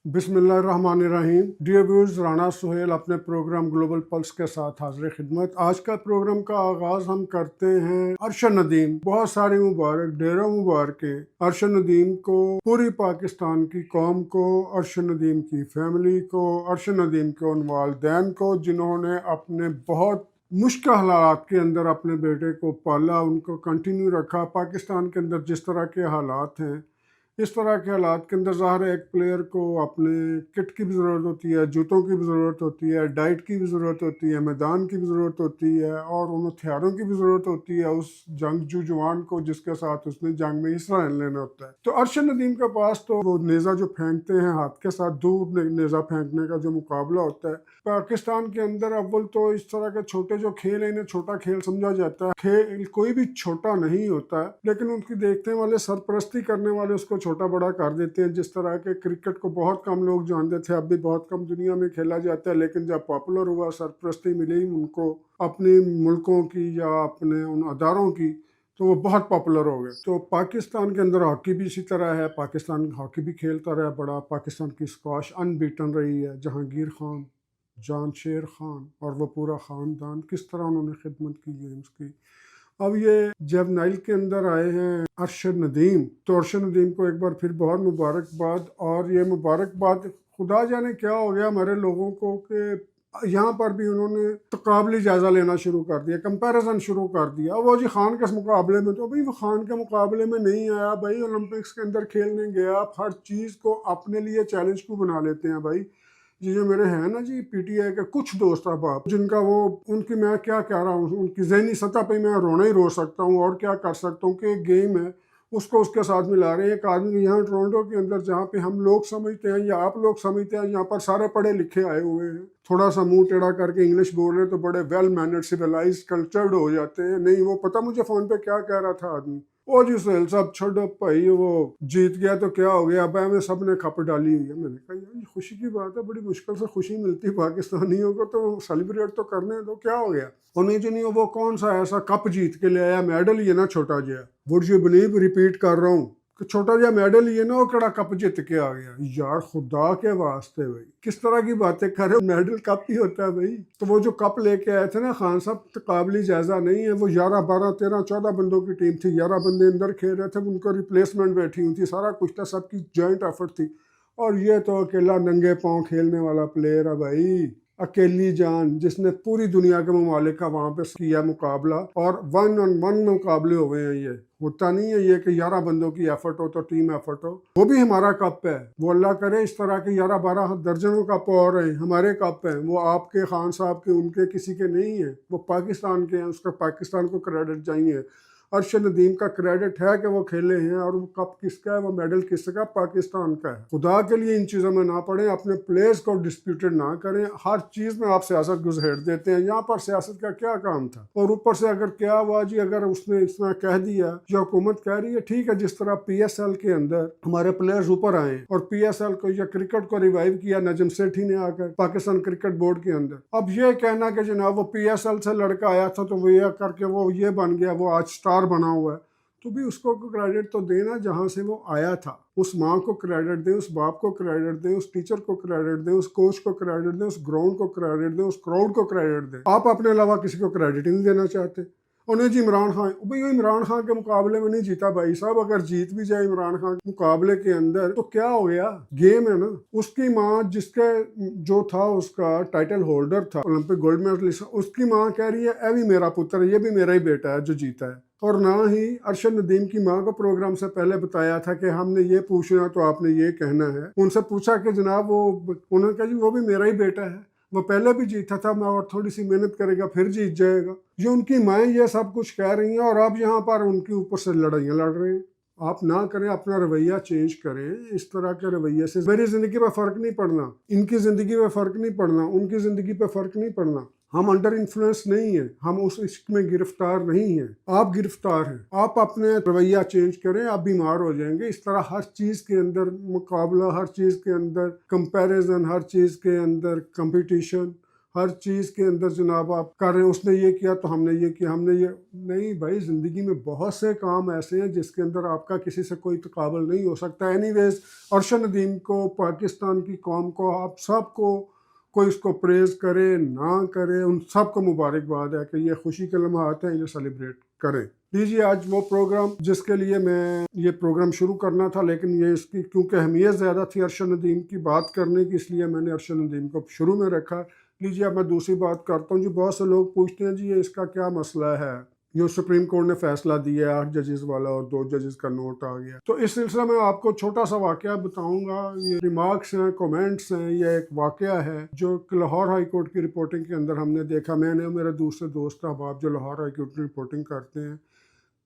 बिस्मिल्लाहिर्रहमानिर्रहीम। Dear viewers, Rana Suhail अपने programme global pulse के साथ हाजिर खिदमत। आज का प्रोग्राम का आगाज हम करते हैं अरशद नदीम। बहुत सारी मुबारक, ढेरों मुबारक अरशद नदीम को, पूरी पाकिस्तान की कौम को, अरशद नदीम की फैमिली को, अरशद नदीम के उन वालिदैन को जिन्होंने अपने बहुत मुश्किल हालात के अंदर अपने बेटे को पाला, उनको कंटिन्यू रखा। पाकिस्तान के अंदर जिस तरह के हालात हैं, इस तरह के हालात के अंदर ज़ाहिर है एक प्लेयर को अपने किट की भी ज़रूरत होती है, जूतों की भी ज़रूरत होती है, डाइट की भी ज़रूरत होती है, मैदान की भी ज़रूरत होती है और उन हथियारों की भी ज़रूरत होती है उस जंगजू जवान को जिसके साथ उसने जंग में हिस्सा लेना होता है। तो अरशद नदीम के पास तो वो नेज़ा जो फेंकते हैं हाथ के साथ, दूर नेज़ा फेंकने का जो मुकाबला होता है पाकिस्तान के अंदर, अव्वल तो इस तरह के छोटे जो खेल है इन्हें छोटा खेल समझा जाता है। खेल कोई भी छोटा नहीं होता है, लेकिन उनकी देखने वाले, सरपरस्ती करने वाले उसको छोटा बड़ा कर देते हैं। जिस तरह के क्रिकेट को बहुत कम लोग जानते थे, अब भी बहुत कम दुनिया में खेला जाता है, लेकिन जब पॉपुलर हुआ, सरपरस्ती मिली उनको अपने मुल्कों की या अपने उन अदारों की, तो वो बहुत पॉपुलर हो गए। तो पाकिस्तान के अंदर हॉकी भी इसी तरह है। पाकिस्तान हॉकी भी खेलता रहा बड़ा। पाकिस्तान की स्क्वाश अनबीटन रही है। जहांगीर खान, जान शेर खान और वो पूरा ख़ानदान, किस तरह उन्होंने खिदमत की गेम्स की। अब ये जब नाइल के अंदर आए हैं अरशद नदीम, तो अरशद नदीम को एक बार फिर बहुत मुबारकबाद। और ये मुबारकबाद खुदा जाने क्या हो गया हमारे लोगों को कि यहाँ पर भी उन्होंने तकाबली जायज़ा लेना शुरू कर दिया, कंपैरिजन शुरू कर दिया। वो जी खान के मुकाबले में, तो भाई वो खान के मुकाबले में नहीं आया भाई, ओलंपिक्स के अंदर खेलने गया। आप हर चीज़ को अपने लिए चैलेंज क्यों बना लेते हैं भाई। ये जो मेरे हैं ना जी पीटीआई के कुछ दोस्त अहबाब, जिनका वो, उनकी मैं क्या कह रहा हूँ, उनकी ज़हनी सतह पे मैं रोना ही रो सकता हूँ और क्या कर सकता हूँ कि एक गेम है उसको उसके साथ मिला रहे हैं। एक आदमी यहाँ टोरंटो के अंदर, जहाँ पे हम लोग समझते हैं या आप लोग समझते हैं यहाँ पर सारे पढ़े लिखे आए हुए हैं, थोड़ा सा मुंह टेढ़ा करके इंग्लिश बोल रहे हैं तो बड़े वेल मैनर्ड, सिविलाइज, कल्चर्ड हो जाते हैं। नहीं, वो पता मुझे फ़ोन पे क्या कह रहा था आदमी, ओ जी सुहेल साहब छोड़ो भाई, वो जीत गया तो क्या हो गया, अब हमें सब ने खप डाली हुई है। मैंने कहा यार ये खुशी की बात है, बड़ी मुश्किल से खुशी मिलती है पाकिस्तानियों को, तो सेलिब्रेट तो करने दो, क्या हो गया। और नहीं जी नहीं, वो कौन सा ऐसा कप जीत के ले आया, मेडल ये ना छोटा Jaya, would you believe, repeat कर रहा हूँ कि छोटा जहा मेडल ये ना, वो कड़ा कप जीत के आ गया। यार खुदा के वास्ते भाई, किस तरह की बातें कर रहे हो, मेडल कप ही होता है भाई। तो वो जो कप लेके आए थे ना खान साहब, तो काबिल जायजा नहीं है। वो 11 12 13 14 बंदों की टीम थी, 11 बंदे अंदर खेल रहे थे, उनको रिप्लेसमेंट बैठी हुई थी, सारा कुछ था, सबकी जॉइंट एफर्ट थी। और ये तो अकेला नंगे पाँव खेलने वाला प्लेयर है भाई, अकेली जान, जिसने पूरी दुनिया के ममालिक का वहाँ पे किया मुकाबला, और 1-on-1 मुकाबले हो गए हैं। ये होता नहीं है ये कि 11 बंदों की एफर्ट हो तो टीम एफर्ट हो। वो भी हमारा कप है, वो अल्लाह करे इस तरह के 11 12 दर्जनों कप और हैं, हमारे कप हैं। वो आपके खान साहब के, उनके, किसी के नहीं है, वो पाकिस्तान के हैं, उसका पाकिस्तान को क्रेडिट चाहिए। अरशद नदीम का क्रेडिट है कि वो खेले हैं, और वो कप किसका है, वो मेडल किसका, पाकिस्तान का है। खुदा के लिए इन चीज़ों में ना पड़े, अपने प्लेयर्स को डिस्प्यूटेड ना करें। हर चीज़ में आप सियासत गुजर देते हैं, यहाँ पर सियासत का क्या काम था। और ऊपर से अगर क्या हुआ जी, अगर उसने इतना कह दिया, जो हुकूमत कह रही है, ठीक है, जिस तरह PSL के अंदर हमारे प्लेयर्स ऊपर आए और PSL को या क्रिकेट को रिवाइव किया नजम सेठी ने आकर पाकिस्तान क्रिकेट बोर्ड के अंदर। अब ये कहना कि जनाब वो PSL से लड़का आया था तो वो ये करके वो ये बन गया, वो आज स्टार बना हुआ है, तो भी उसको क्रेडिट तो देना जहां से वो आया था। उस माँ को क्रेडिट दे, उस बाप को क्रेडिट दे, उस टीचर को क्रेडिट दे, उस कोच को क्रेडिट दे, उस ग्राउंड को क्रेडिट दे, उस क्राउड को क्रेडिट दे। आप अपने अलावा किसी को क्रेडिट ही नहीं देना चाहते। उन्हें जी इमरान खान, भाई इमरान खान के मुकाबले में नहीं जीता भाई साहब, अगर जीत भी जाए इमरान खान के मुकाबले के अंदर तो क्या हो गया, गेम है ना। उसकी माँ, जिसके जो था उसका टाइटल होल्डर था, ओलंपिक गोल्ड मेडलिस्ट, उसकी माँ कह रही है ए भी मेरा पुत्र है, ये भी मेरा ही बेटा है जो जीता है। और ना ही अरशद नदीम की माँ को प्रोग्राम से पहले बताया था कि हमने ये पूछना तो आपने ये कहना है। उनसे पूछा कि जनाब वो, उन्होंने कहा जी वो भी मेरा ही बेटा है, वो पहले भी जीता था, मैं और थोड़ी सी मेहनत करेगा फिर जीत जाएगा। ये उनकी माएँ ये सब कुछ कह रही हैं और आप यहाँ पर उनके ऊपर से लड़ाइयाँ लड़ रहे हैं। आप ना करें, अपना रवैया चेंज करें। इस तरह के रवैये से मेरी ज़िंदगी पे फ़र्क नहीं पड़ना, इनकी ज़िंदगी पे फ़र्क नहीं पड़ना, उनकी ज़िंदगी पे फ़र्क नहीं पड़ना। हम अंडर इन्फ्लुएंस नहीं है, हम उस इश्क में गिरफ्तार नहीं हैं। आप गिरफ्तार हैं। आप अपने रवैया चेंज करें, आप बीमार हो जाएंगे। इस तरह हर चीज़ के अंदर मुकाबला, हर चीज़ के अंदर कंपैरिजन, हर चीज़ के अंदर कंपटीशन, हर चीज़ के अंदर जनाब आप कर रहे हैं, उसने ये किया तो हमने ये किया, हमने ये नहीं भाई। ज़िंदगी में बहुत से काम ऐसे हैं जिसके अंदर आपका किसी से कोई तकाबल नहीं हो सकता। एनीवेज, अरशद नदीम को, पाकिस्तान की कौम को, आप सबको, कोई इसको प्रेज़ करे ना करे, उन सबको मुबारकबाद है कि ये खुशी के लम्हात हैं, इन्हें सेलिब्रेट करें। लीजिए आज वो प्रोग्राम जिसके लिए मैं ये प्रोग्राम शुरू करना था, लेकिन ये इसकी क्योंकि अहमियत ज़्यादा थी अरशद नदीम की बात करने की, इसलिए मैंने अरशद नदीम को शुरू में रखा। लीजिए अब मैं दूसरी बात करता हूँ। जी बहुत से लोग पूछते हैं जी ये इसका क्या मसला है, ये सुप्रीम कोर्ट ने फैसला दिया 8 जजेस वाला और 2 जजेस का नोट आ गया। तो इस सिलसिले में आपको छोटा सा वाकया बताऊंगा। ये रिमार्क्स हैं, कमेंट्स हैं, ये एक वाकया है जो लाहौर हाई कोर्ट की रिपोर्टिंग के अंदर हमने देखा। मैंने, मेरे दूसरे दोस्त अहबाब जो लाहौर हाई कोर्ट की रिपोर्टिंग करते हैं,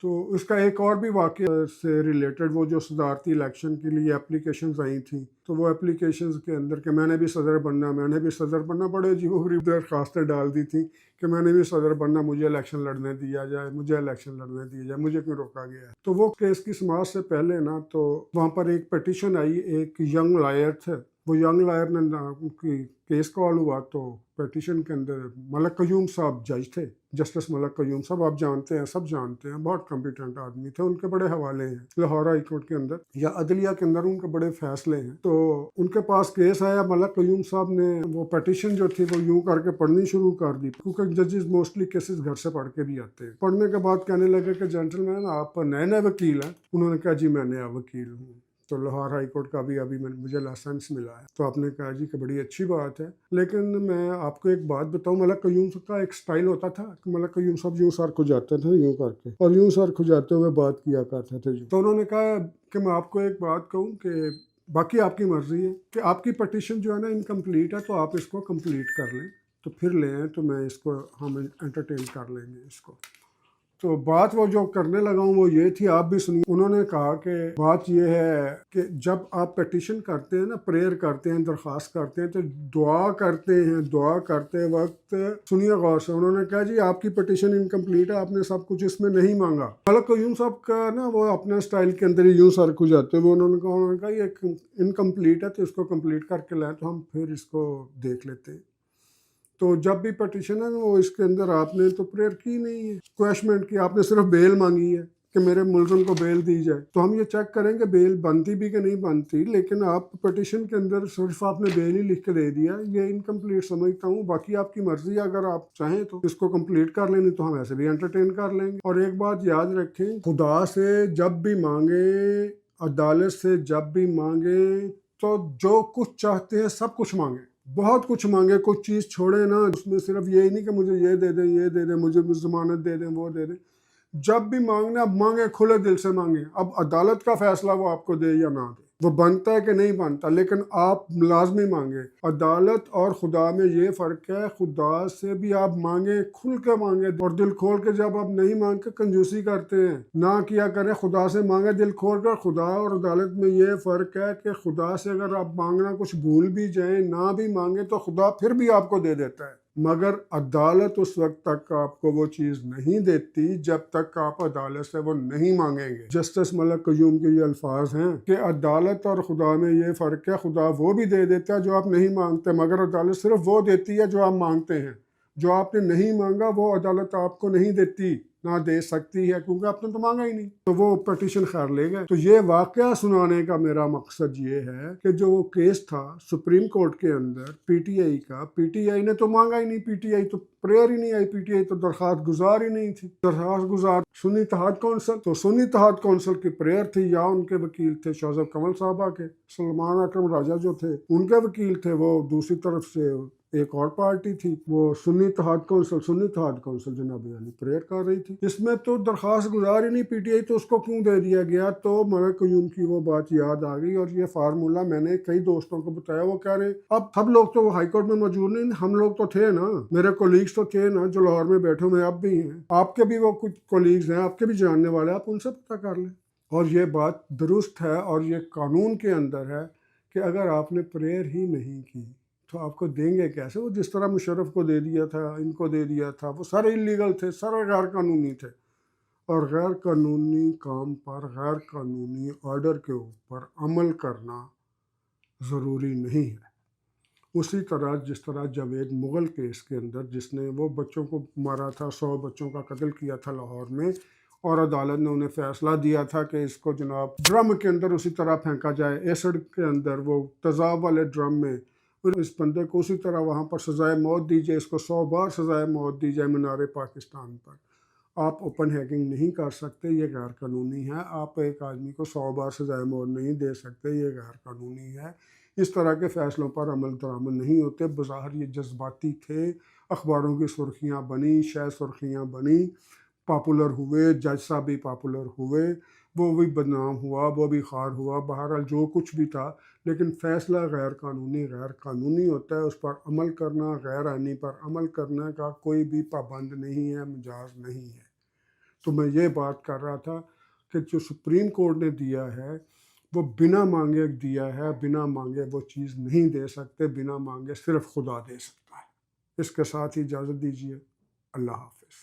तो इसका एक और भी वाकया से रिलेटेड, वो जो सदारती इलेक्शन के लिए एप्लीकेशंस आई थी, तो वो एप्लीकेशंस के अंदर के मैंने भी सदर बनना बड़े अजीब-ओ-गरीब दरख्वास्तें डाल दी थी कि मैंने भी सदर बनना, मुझे इलेक्शन लड़ने दिया जाए, मुझे क्यों रोका गया है। तो वो केस की समाअत से पहले ना, तो वहाँ पर एक पटिशन आई, एक यंग लॉयर थे, वो यंग लॉयर ने उनकी केस कॉल हुआ, तो पटिशन के अंदर मलक कयूम साहब जज थे, जस्टिस मलक कयूम साहब, आप जानते हैं, सब जानते हैं, बहुत कॉम्पिटेंट आदमी थे। उनके बड़े हवाले हैं लाहौर हाई कोर्ट के अंदर या अदलिया के अंदर, उनके बड़े फैसले हैं। तो उनके पास केस आया, मलक कयूम साहब ने वो पटिशन जो थी वो यूं करके पढ़नी शुरू कर दी, क्योंकि जजेस मोस्टली केसेस घर से पढ़ के भी आते हैं। पढ़ने के बाद कहने लगे कि जेंटलमैन आप नए नए वकील हैं। उन्होंने कहा जी मैं नया वकील हूँ, तो लाहौर हाई कोर्ट का अभी मुझे लाइसेंस मिला है। तो आपने कहा जी कि बड़ी अच्छी बात है, लेकिन मैं आपको एक बात बताऊं, मलक कयूम का एक स्टाइल होता था कि मलक कयूम साहब यूं सर खुजाते थे, यूं करके, और यूं सर खुजाते हुए बात किया करते थे। तो उन्होंने कहा कि मैं आपको एक बात कहूँ कि बाकी आपकी मर्जी है कि आपकी पटिशन जो है ना इनकम्प्लीट है, तो आप इसको कम्प्लीट कर लें, तो फिर ले आएँ, तो मैं इसको, हम एंटरटेन कर लेंगे इसको। तो बात वो जो करने लगा हूँ वो ये थी, आप भी सुनिए। उन्होंने कहा कि बात ये है कि जब आप पटिशन करते हैं ना, प्रेयर करते हैं, दरख्वास्त करते हैं, तो दुआ करते हैं, दुआ करते वक्त सुनिए गौर से। उन्होंने कहा जी आपकी पटिशन इनकम्प्लीट है, आपने सब कुछ इसमें नहीं मांगा। मलक कयूम साहब का ना वो अपने स्टाइल के अंदर यूँ सर खुजाते हुए उन्होंने कहा ये इनकम्प्लीट है, तो इसको कम्प्लीट करके लाएँ, तो हम फिर इसको देख लेते हैं। तो जब भी पटिशन है वो इसके अंदर आपने तो प्रेयर की नहीं है, रिक्वेस्टमेंट की, आपने सिर्फ बेल मांगी है कि मेरे मुलज़िम को बेल दी जाए। तो हम ये चेक करेंगे बेल बनती भी कि नहीं बनती, लेकिन आप पटिशन के अंदर सिर्फ आपने बेल ही लिख के दे दिया, ये इनकम्प्लीट समझता हूँ। बाकी आपकी मर्जी है, अगर आप चाहें तो इसको कंप्लीट कर लेंगे, तो हम ऐसे भी एंटरटेन कर लेंगे। और एक बात याद रखें, खुदा से जब भी मांगे, अदालत से जब भी मांगे, तो जो कुछ चाहते हैं सब कुछ मांगे, बहुत कुछ मांगे, कुछ चीज़ छोड़े ना। उसमें सिर्फ यही नहीं कि मुझे ये दे दें, ये दे दें, मुझे ज़मानत दे दें, वो दे दें। जब भी मांगना, अब मांगे, खुले दिल से मांगे। अब अदालत का फैसला वो आपको दे या ना दे, वो बनता है कि नहीं बनता, लेकिन आप लाजमी मांगे। अदालत और खुदा में ये फ़र्क है, खुदा से भी आप मांगे, खुल के मांगे और दिल खोल के। जब आप नहीं मांग के कंजूसी करते हैं, ना किया करें, खुदा से मांगे दिल खोल कर। खुदा और अदालत में ये फ़र्क है कि खुदा से अगर आप मांगना कुछ भूल भी जाएं, ना भी मांगे, तो खुदा फिर भी आपको दे देता है। मगर अदालत उस वक्त तक आपको वो चीज़ नहीं देती जब तक आप अदालत से वो नहीं मांगेंगे। जस्टिस मलक कयूम के ये अल्फाज हैं कि अदालत और खुदा में ये फ़र्क है, खुदा वो भी दे देता है जो आप नहीं मांगते, मगर अदालत सिर्फ वो देती है जो आप मांगते हैं। जो आपने नहीं मांगा वो अदालत आपको नहीं देती, ना दे सकती है, क्योंकि आपने तो मांगा ही नहीं। तो वो पटिशन खैर ले गए। तो ये वाकया सुनाने का मेरा मकसद ये है कि जो वो केस था सुप्रीम कोर्ट के अंदर पीटीआई का, पीटीआई ने तो मांगा ही नहीं, पीटीआई तो प्रेयर ही नहीं आई, पीटीआई तो दरख्वास्त गुजार ही नहीं थी। दरख्वास्त गुजार सुन्नी इत्तेहाद कौंसिल, तो सुन्नी इत्तेहाद कौंसिल की प्रेयर थी, या उनके वकील थे शौजब कमल साहबा के, सलमान अकरम राजा जो थे उनके वकील थे। वो दूसरी तरफ से एक और पार्टी थी, वो सुन्नी इत्तेहाद कौंसिल जनाब यानी प्रेयर कर रही थी। इसमें तो दरख्वास्त गुजार ही नहीं पीटीआई, तो उसको क्यों दे दिया गया? तो मलक कयूम की वो बात याद आ गई, और ये फार्मूला मैंने कई दोस्तों को बताया। वो कह रहे अब सब लोग तो हाई कोर्ट में मौजूद नहीं, हम लोग तो थे ना, मेरे कोलीग्स तो थे ना जो लाहौर में बैठे हुए अब भी हैं, आपके भी वो कुछ कोलीग्स हैं, आपके भी जानने वाले, आप उनसे पता कर लें। और ये बात दुरुस्त है, और ये कानून के अंदर है कि अगर आपने प्रेयर ही नहीं की तो आपको देंगे कैसे? वो जिस तरह मुशर्रफ को दे दिया था, इनको दे दिया था, वो सारे इलीगल थे, सारे गैर कानूनी थे। और गैर कानूनी काम पर गैर कानूनी ऑर्डर के ऊपर अमल करना ज़रूरी नहीं है। उसी तरह जिस तरह जावेद मुग़ल केस के अंदर जिसने वो बच्चों को मारा था, 100 बच्चों का कत्ल किया था लाहौर में, और अदालत ने उन्हें फ़ैसला दिया था कि इसको जनाब ड्रम के अंदर उसी तरह फेंका जाए, एसिड के अंदर, वो तेज़ाब वाले ड्रम में, फिर इस बंदे को उसी तरह वहाँ पर सज़ाए मौत दी जाए, इसको 100 बार सज़ाए मौत दी जाए मीनार पाकिस्तान पर। आप ओपन हैगिंग नहीं कर सकते, ये गैर कानूनी है। आप एक आदमी को 100 बार सज़ाए मौत नहीं दे सकते, ये गैर कानूनी है। इस तरह के फ़ैसलों पर अमल दरामद नहीं होते। बज़ाहिर ये जज्बाती थे, अखबारों की सुर्खियाँ बनी, शायद सुर्खियाँ बनी, पॉपुलर हुए, जज साहब भी पॉपुलर हुए, वो भी बदनाम हुआ, वो भी खार हुआ, बहरहाल जो कुछ भी था, लेकिन फ़ैसला गैर कानूनी होता है। उस पर अमल करना, गैर आईनी पर अमल करने का कोई भी पाबंद नहीं है, मिजाज नहीं है। तो मैं ये बात कर रहा था कि जो सुप्रीम कोर्ट ने दिया है वो बिना मांगे दिया है, बिना मांगे वो चीज़ नहीं दे सकते, बिना मांगे सिर्फ खुदा दे सकता है। इसके साथ ही इजाज़त दीजिए। अल्लाह हाफ़िज़।